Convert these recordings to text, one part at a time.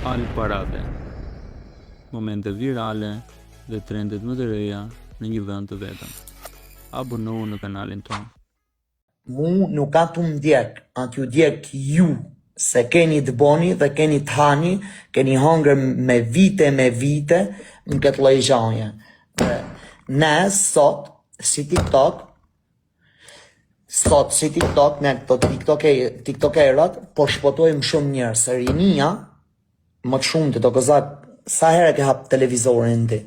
Alparade, momente virale dhe trendet më të reja në një vend të vetëm. Abonohu në kanalin tonë. Mu nuk ka të ndjek, atë ju djek ju, se keni të boni dhe keni të hani, keni hangër me vite në këtë lloj gjaje. Ne sot, si TikTok, ne këto TikTokerat, po shpotojmë shumë njerëz, se rinia, më të shumë të do gëzat, sa herë ke hap televizorin ti?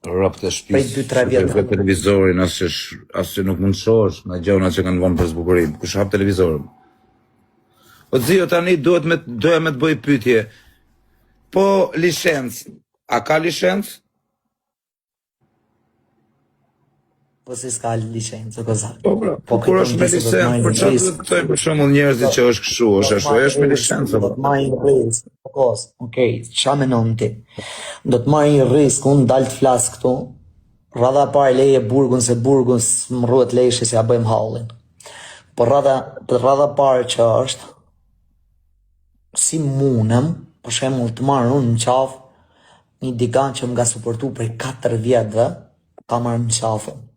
Rap të shtëpisë, shqipë televizorin, asë nuk mund shosh, në gjona që kanë vonë për zbukurim, kush hap televizorin. O zio tani doja me të bëj pyetje, po licencë, a ka licencë? Po si s'ka licencë, gëzat. Po kur është me licencë, për çfarë duhet të thonë për shembull njerëzit që është kështu, është me licencë. Do të marrin risk, okej, ç'a mendon ti? Do të marrin riskun, dal të flas këtu. Rradha e parë leje burgun se burgun më rruhet lejshi se ja bëjmë hallin. Po rradha e parë që është si munem, për shembull të marr unë në qafë një digan që më ka suportu për 4 vjetëve, ta marrë në qafën.